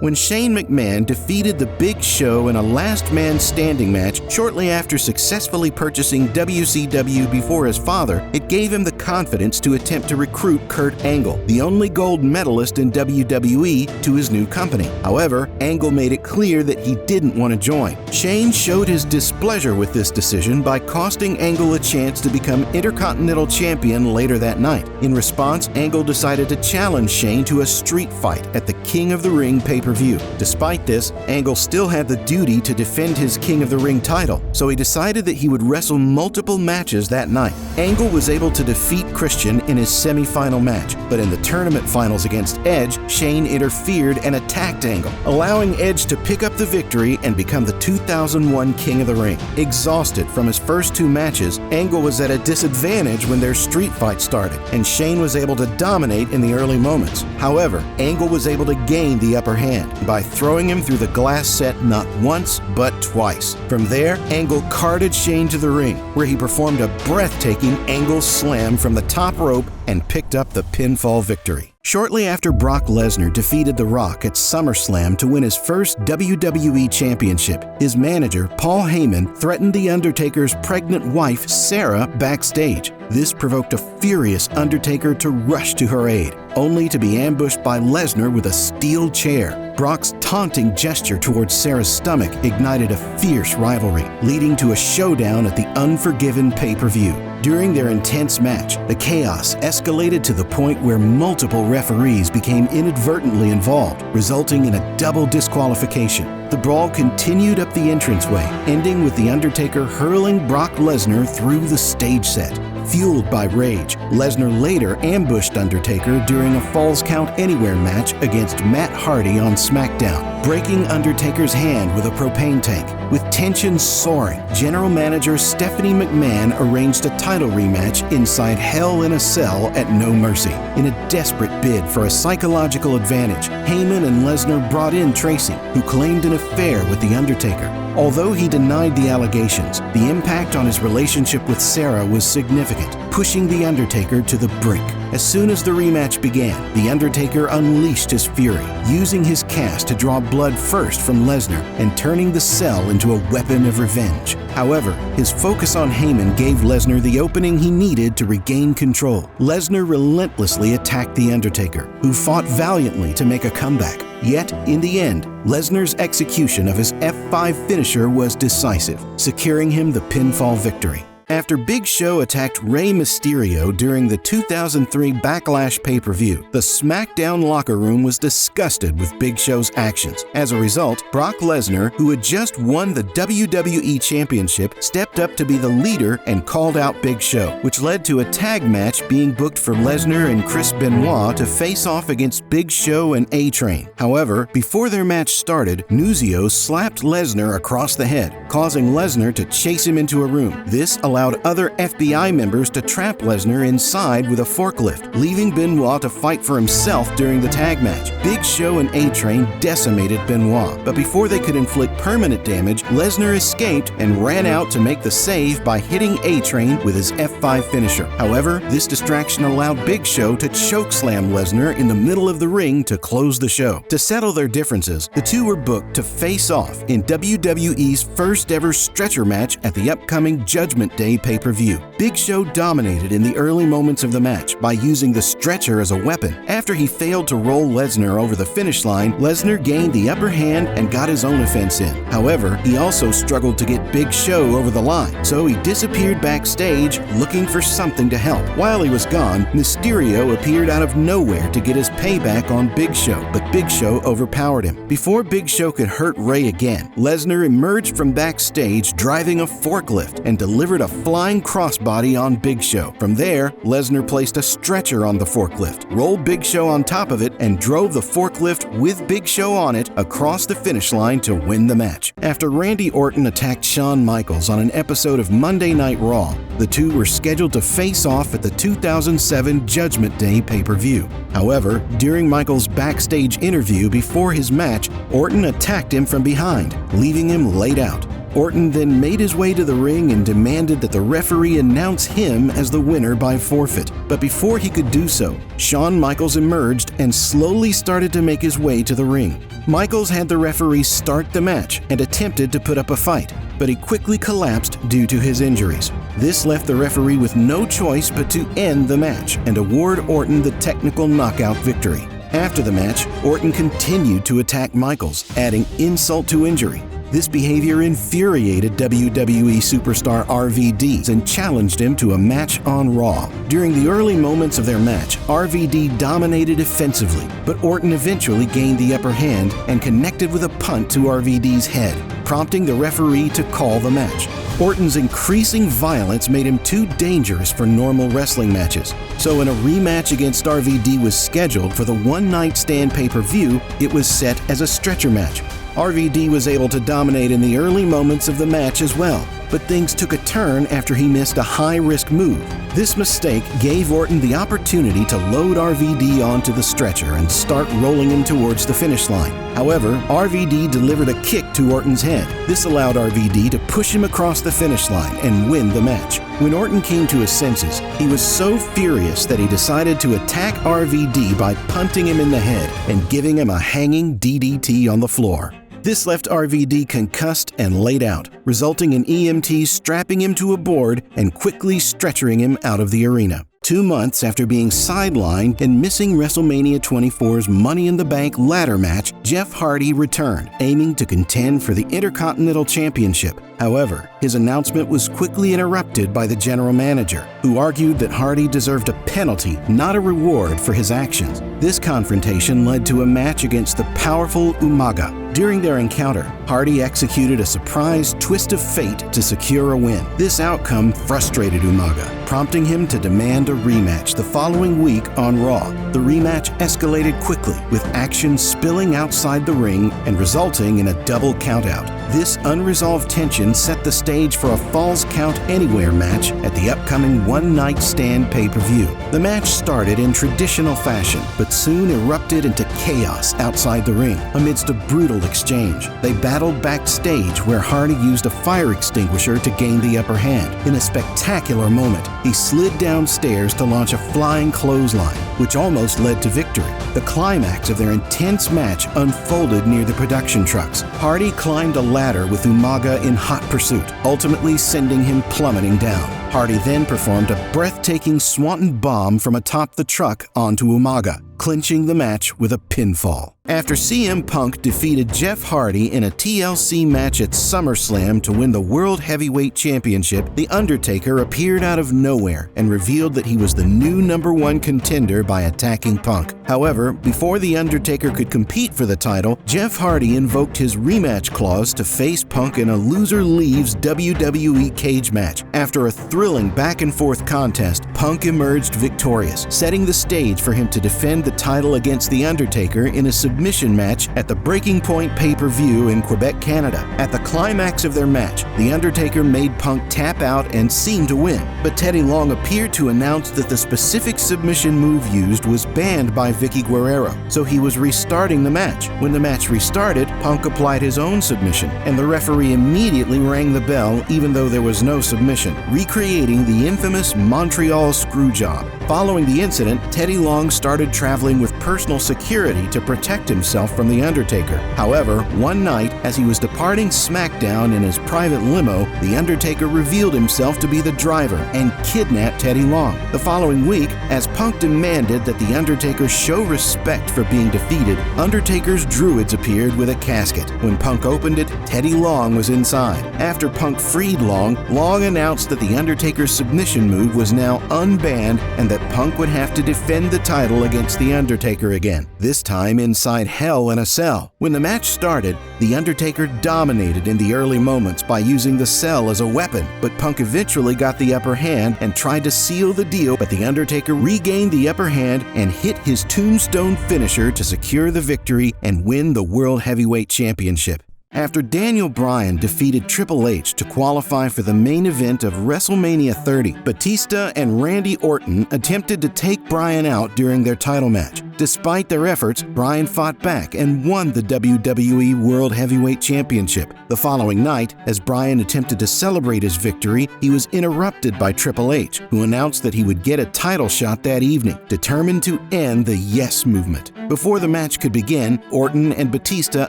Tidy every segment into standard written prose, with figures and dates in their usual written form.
When Shane McMahon defeated the Big Show in a last-man-standing match shortly after successfully purchasing WCW before his father, it gave him the confidence to attempt to recruit Kurt Angle, the only gold medalist in WWE, to his new company. However, Angle made it clear that he didn't want to join. Shane showed his displeasure with this decision by costing Angle a chance to become Intercontinental Champion later that night. In response, Angle decided to challenge Shane to a street fight at the King of the Ring pay-per-view. Despite this, Angle still had the duty to defend his King of the Ring title, so he decided that he would wrestle multiple matches that night. Angle was able to defeat Christian in his semi-final match, but in the tournament finals against Edge, Shane interfered and attacked Angle, allowing Edge to pick up the victory and become the 2001 King of the Ring. Exhausted from his first two matches, Angle was at a disadvantage when their street fight started, and Shane was able to dominate in the early moments. However, Angle was able to gain the upper hand by throwing him through the glass set not once, but twice. From there, Angle carted Shane to the ring, where he performed a breathtaking Angle slam from the top rope and picked up the pinfall victory. Shortly after Brock Lesnar defeated The Rock at SummerSlam to win his first WWE Championship, his manager, Paul Heyman, threatened The Undertaker's pregnant wife, Sarah, backstage. This provoked a furious Undertaker to rush to her aid, only to be ambushed by Lesnar with a steel chair. Brock's taunting gesture towards Sarah's stomach ignited a fierce rivalry, leading to a showdown at the Unforgiven pay-per-view. During their intense match, the chaos escalated to the point where multiple referees became inadvertently involved, resulting in a double disqualification. The brawl continued up the entranceway, ending with The Undertaker hurling Brock Lesnar through the stage set. Fueled by rage, Lesnar later ambushed Undertaker during a Falls Count Anywhere match against Matt Hardy on SmackDown, breaking Undertaker's hand with a propane tank. With tensions soaring, General Manager Stephanie McMahon arranged a title rematch inside Hell in a Cell at No Mercy. In a desperate bid for a psychological advantage, Heyman and Lesnar brought in Tracy, who claimed an affair with The Undertaker. Although he denied the allegations, the impact on his relationship with Sarah was significant, pushing The Undertaker to the brink. As soon as the rematch began, The Undertaker unleashed his fury, using his cast to draw blood first from Lesnar and turning the cell into a weapon of revenge. However, his focus on Heyman gave Lesnar the opening he needed to regain control. Lesnar relentlessly attacked The Undertaker, who fought valiantly to make a comeback. Yet, in the end, Lesnar's execution of his F5 finisher was decisive, securing him the pinfall victory. After Big Show attacked Rey Mysterio during the 2003 Backlash pay-per-view, the SmackDown locker room was disgusted with Big Show's actions. As a result, Brock Lesnar, who had just won the WWE Championship, stepped up to be the leader and called out Big Show, which led to a tag match being booked for Lesnar and Chris Benoit to face off against Big Show and A-Train. However, before their match started, Nunzio slapped Lesnar across the head, causing Lesnar to chase him into a room. This allowed other FBI members to trap Lesnar inside with a forklift, leaving Benoit to fight for himself during the tag match. Big Show and A-Train decimated Benoit, but before they could inflict permanent damage, Lesnar escaped and ran out to make the save by hitting A-Train with his F5 finisher. However, this distraction allowed Big Show to chokeslam Lesnar in the middle of the ring to close the show. To settle their differences, the two were booked to face off in WWE's first ever stretcher match at the upcoming Judgment Day pay-per-view. Big Show dominated in the early moments of the match by using the stretcher as a weapon. After he failed to roll Lesnar over the finish line, Lesnar gained the upper hand and got his own offense in. However, he also struggled to get Big Show over the line, so he disappeared backstage looking for something to help. While he was gone, Mysterio appeared out of nowhere to get his payback on Big Show, but Big Show overpowered him. Before Big Show could hurt Rey again, Lesnar emerged from backstage driving a forklift and delivered a flying crossbody on Big Show. From there, Lesnar placed a stretcher on the forklift, rolled Big Show on top of it, and drove the forklift with Big Show on it across the finish line to win the match. After Randy Orton attacked Shawn Michaels on an episode of Monday Night Raw, the two were scheduled to face off at the 2007 Judgment Day pay-per-view. However, during Michaels' backstage interview before his match, Orton attacked him from behind, leaving him laid out. Orton then made his way to the ring and demanded that the referee announce him as the winner by forfeit. But before he could do so, Shawn Michaels emerged and slowly started to make his way to the ring. Michaels had the referee start the match and attempted to put up a fight, but he quickly collapsed due to his injuries. This left the referee with no choice but to end the match and award Orton the technical knockout victory. After the match, Orton continued to attack Michaels, adding insult to injury. This behavior infuriated WWE superstar RVD and challenged him to a match on Raw. During the early moments of their match, RVD dominated offensively, but Orton eventually gained the upper hand and connected with a punt to RVD's head, prompting the referee to call the match. Orton's increasing violence made him too dangerous for normal wrestling matches. So when a rematch against RVD was scheduled for the one-night stand pay-per-view, it was set as a stretcher match. RVD was able to dominate in the early moments of the match as well, but things took a turn after he missed a high-risk move. This mistake gave Orton the opportunity to load RVD onto the stretcher and start rolling him towards the finish line. However, RVD delivered a kick to Orton's head. This allowed RVD to push him across the finish line and win the match. When Orton came to his senses, he was so furious that he decided to attack RVD by punting him in the head and giving him a hanging DDT on the floor. This left RVD concussed and laid out, resulting in EMTs strapping him to a board and quickly stretchering him out of the arena. 2 months after being sidelined and missing WrestleMania 24's Money in the Bank ladder match, Jeff Hardy returned, aiming to contend for the Intercontinental Championship. However, his announcement was quickly interrupted by the general manager, who argued that Hardy deserved a penalty, not a reward for his actions. This confrontation led to a match against the powerful Umaga. During their encounter, Hardy executed a surprise twist of fate to secure a win. This outcome frustrated Umaga, prompting him to demand a rematch the following week on Raw. The rematch escalated quickly, with action spilling outside the ring and resulting in a double countout. This unresolved tension set the stage for a Falls Count Anywhere match at the upcoming one-night stand pay-per-view. The match started in traditional fashion, but soon erupted into chaos outside the ring amidst a brutal exchange. They battled backstage, where Hardy used a fire extinguisher to gain the upper hand. In a spectacular moment, he slid downstairs to launch a flying clothesline, which almost led to victory. The climax of their intense match unfolded near the production trucks. Hardy climbed a ladder with Umaga in hot pursuit, ultimately sending him plummeting down. Hardy then performed a breathtaking swanton bomb from atop the truck onto Umaga, clinching the match with a pinfall. After CM Punk defeated Jeff Hardy in a TLC match at SummerSlam to win the World Heavyweight Championship, The Undertaker appeared out of nowhere and revealed that he was the new #1 contender by attacking Punk. However, before The Undertaker could compete for the title, Jeff Hardy invoked his rematch clause to face Punk in a loser leaves WWE cage match. After a thrilling back-and-forth contest, Punk emerged victorious, setting the stage for him to defend the title against The Undertaker in a submission match at the Breaking Point pay-per-view in Quebec, Canada. At the climax of their match, The Undertaker made Punk tap out and seem to win, but Teddy Long appeared to announce that the specific submission move used was banned by Vicky Guerrero, so he was restarting the match. When the match restarted, Punk applied his own submission, and the referee immediately rang the bell even though there was no submission, recreating the infamous Montreal Screwjob. Following the incident, Teddy Long started traveling with personal security to protect himself from The Undertaker. However, one night, as he was departing SmackDown in his private limo, The Undertaker revealed himself to be the driver and kidnapped Teddy Long. The following week, as Punk demanded that The Undertaker show respect for being defeated, Undertaker's druids appeared with a casket. When Punk opened it, Teddy Long was inside. After Punk freed Long, Long announced that The Undertaker's submission move was now unbanned and that Punk would have to defend the title against The Undertaker again, this time inside Hell in a Cell. When the match started, The Undertaker dominated in the early moments by using the cell as a weapon, but Punk eventually got the upper hand and tried to seal the deal, but The Undertaker regained the upper hand and hit his tombstone finisher to secure the victory and win the World Heavyweight Championship. After Daniel Bryan defeated Triple H to qualify for the main event of WrestleMania 30, Batista and Randy Orton attempted to take Bryan out during their title match. Despite their efforts, Bryan fought back and won the WWE World Heavyweight Championship. The following night, as Bryan attempted to celebrate his victory, he was interrupted by Triple H, who announced that he would get a title shot that evening, determined to end the Yes movement. Before the match could begin, Orton and Batista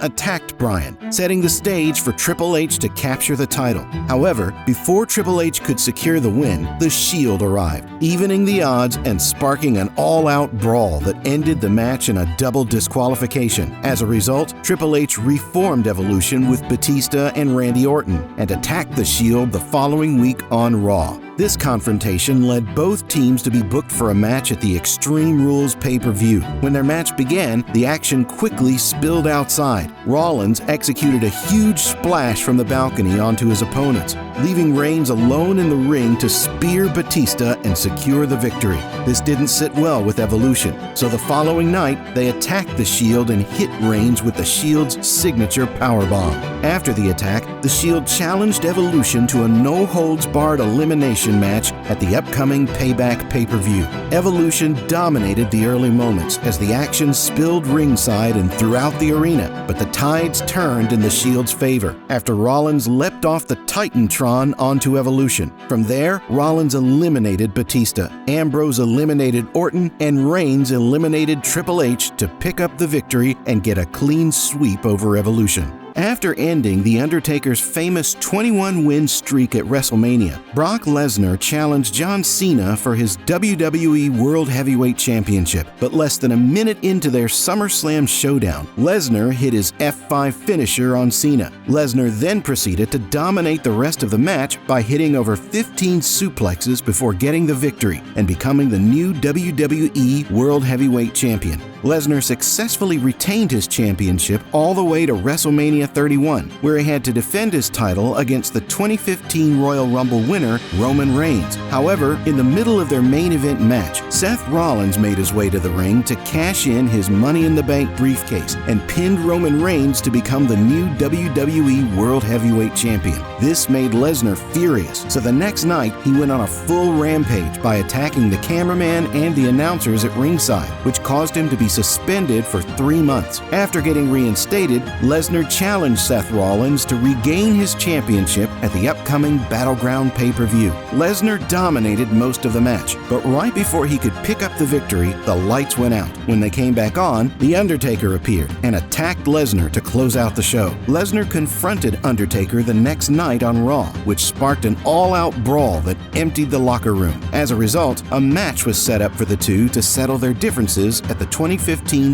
attacked Bryan, setting the stage for Triple H to capture the title. However, before Triple H could secure the win, the Shield arrived, evening the odds and sparking an all-out brawl that ended the match in a double disqualification. As a result, Triple H reformed Evolution with Batista and Randy Orton and attacked the Shield the following week on Raw. This confrontation led both teams to be booked for a match at the Extreme Rules pay-per-view. When their match began, the action quickly spilled outside. Rollins executed a huge splash from the balcony onto his opponents, leaving Reigns alone in the ring to spear Batista and secure the victory. This didn't sit well with Evolution, so the following night, they attacked the Shield and hit Reigns with the Shield's signature powerbomb. After the attack, the Shield challenged Evolution to a no-holds-barred elimination match at the upcoming Payback pay-per-view. Evolution dominated the early moments as the action spilled ringside and throughout the arena, but the tides turned in the Shield's favor after Rollins leapt off the Titantron onto Evolution. From there, Rollins eliminated Batista, Ambrose eliminated Orton, and Reigns eliminated Triple H to pick up the victory and get a clean sweep over Evolution. After ending The Undertaker's famous 21-win streak at WrestleMania, Brock Lesnar challenged John Cena for his WWE World Heavyweight Championship. But less than a minute into their SummerSlam showdown, Lesnar hit his F5 finisher on Cena. Lesnar then proceeded to dominate the rest of the match by hitting over 15 suplexes before getting the victory and becoming the new WWE World Heavyweight Champion. Lesnar successfully retained his championship all the way to WrestleMania 31, where he had to defend his title against the 2015 Royal Rumble winner, Roman Reigns. However, in the middle of their main event match, Seth Rollins made his way to the ring to cash in his Money in the Bank briefcase and pinned Roman Reigns to become the new WWE World Heavyweight Champion. This made Lesnar furious, so the next night he went on a full rampage by attacking the cameraman and the announcers at ringside, which caused him to be suspended for 3 months. After getting reinstated, Lesnar challenged Seth Rollins to regain his championship at the upcoming Battleground pay-per-view. Lesnar dominated most of the match, but right before he could pick up the victory, the lights went out. When they came back on, The Undertaker appeared and attacked Lesnar to close out the show. Lesnar confronted Undertaker the next night on Raw, which sparked an all-out brawl that emptied the locker room. As a result, a match was set up for the two to settle their differences at the 2015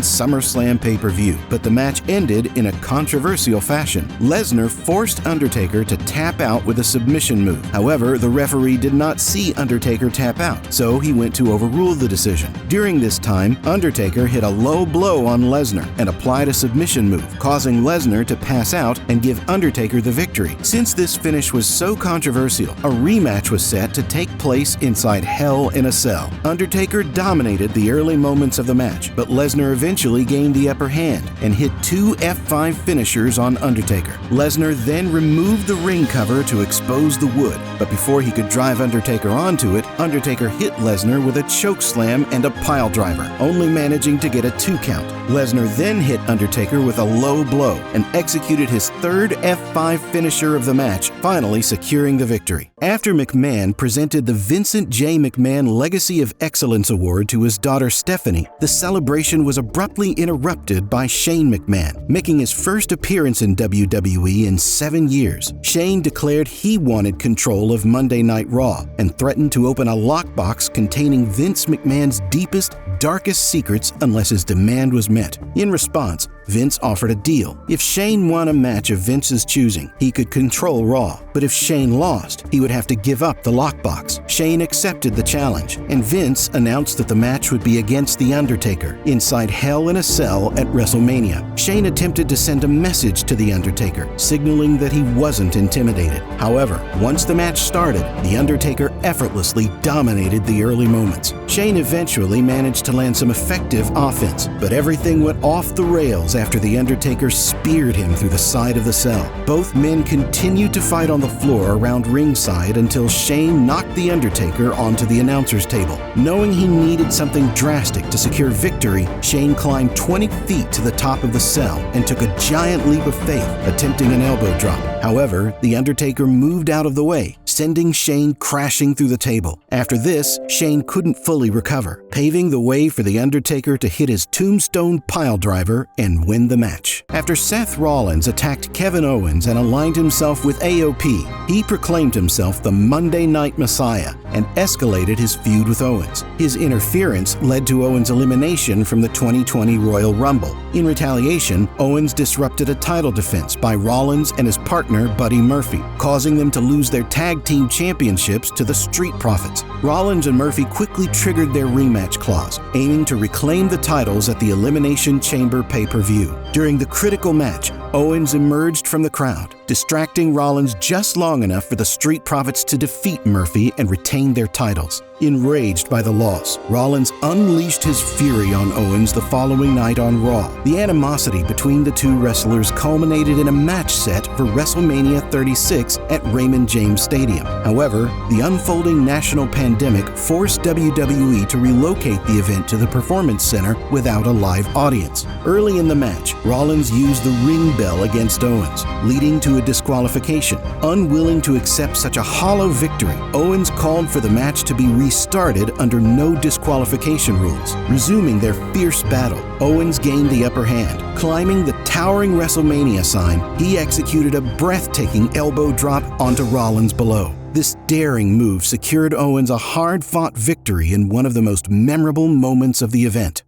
SummerSlam pay-per-view, but the match ended in a controversial fashion. Lesnar forced Undertaker to tap out with a submission move. However, the referee did not see Undertaker tap out, so he went to overrule the decision. During this time, Undertaker hit a low blow on Lesnar and applied a submission move, causing Lesnar to pass out and give Undertaker the victory. Since this finish was so controversial, a rematch was set to take place inside Hell in a Cell. Undertaker dominated the early moments of the match, but Lesnar eventually gained the upper hand and hit 2 F5 finishers on Undertaker. Lesnar then removed the ring cover to expose the wood, but before he could drive Undertaker onto it, Undertaker hit Lesnar with a chokeslam and a piledriver, only managing to get a 2 count. Lesnar then hit Undertaker with a low blow and executed his 3rd F5 finisher of the match, finally securing the victory. After McMahon presented the Vincent J. McMahon Legacy of Excellence Award to his daughter Stephanie, the celebration was abruptly interrupted by Shane McMahon, making his first appearance in WWE in 7 years. Shane declared he wanted control of Monday Night Raw and threatened to open a lockbox containing Vince McMahon's deepest, darkest secrets unless his demand was met. In response, Vince offered a deal. If Shane won a match of Vince's choosing, he could control Raw. But if Shane lost, he would have to give up the lockbox. Shane accepted the challenge, and Vince announced that the match would be against The Undertaker inside Hell in a Cell at WrestleMania. Shane attempted to send a message to The Undertaker, signaling that he wasn't intimidated. However, once the match started, The Undertaker effortlessly dominated the early moments. Shane eventually managed to land some effective offense, but everything went off the rails seconds after The Undertaker speared him through the side of the cell. Both men continued to fight on the floor around ringside until Shane knocked The Undertaker onto the announcer's table. Knowing he needed something drastic to secure victory, Shane climbed 20 feet to the top of the cell and took a giant leap of faith, attempting an elbow drop. However, The Undertaker moved out of the way, sending Shane crashing through the table. After this, Shane couldn't fully recover, paving the way for The Undertaker to hit his tombstone piledriver and win the match. After Seth Rollins attacked Kevin Owens and aligned himself with AOP, he proclaimed himself the Monday Night Messiah and escalated his feud with Owens. His interference led to Owens' elimination from the 2020 Royal Rumble. In retaliation, Owens disrupted a title defense by Rollins and his partner Buddy Murphy, causing them to lose their tag team championships to the Street Profits. Rollins and Murphy quickly triggered their rematch clause, aiming to reclaim the titles at the Elimination Chamber pay-per-view. During the critical match, Owens emerged from the crowd, distracting Rollins just long enough for the Street Profits to defeat Murphy and retain their titles. Enraged by the loss, Rollins unleashed his fury on Owens the following night on Raw. The animosity between the two wrestlers culminated in a match set for WrestleMania 36 at Raymond James Stadium. However, the unfolding national pandemic forced WWE to relocate the event to the Performance Center without a live audience. Early in the match, Rollins used the ring bell against Owens, leading to a disqualification. Unwilling to accept such a hollow victory, Owens called for the match to be restarted under no disqualification rules. Resuming their fierce battle, Owens gained the upper hand. Climbing the towering WrestleMania sign, he executed a breathtaking elbow drop onto Rollins below. This daring move secured Owens a hard-fought victory in one of the most memorable moments of the event.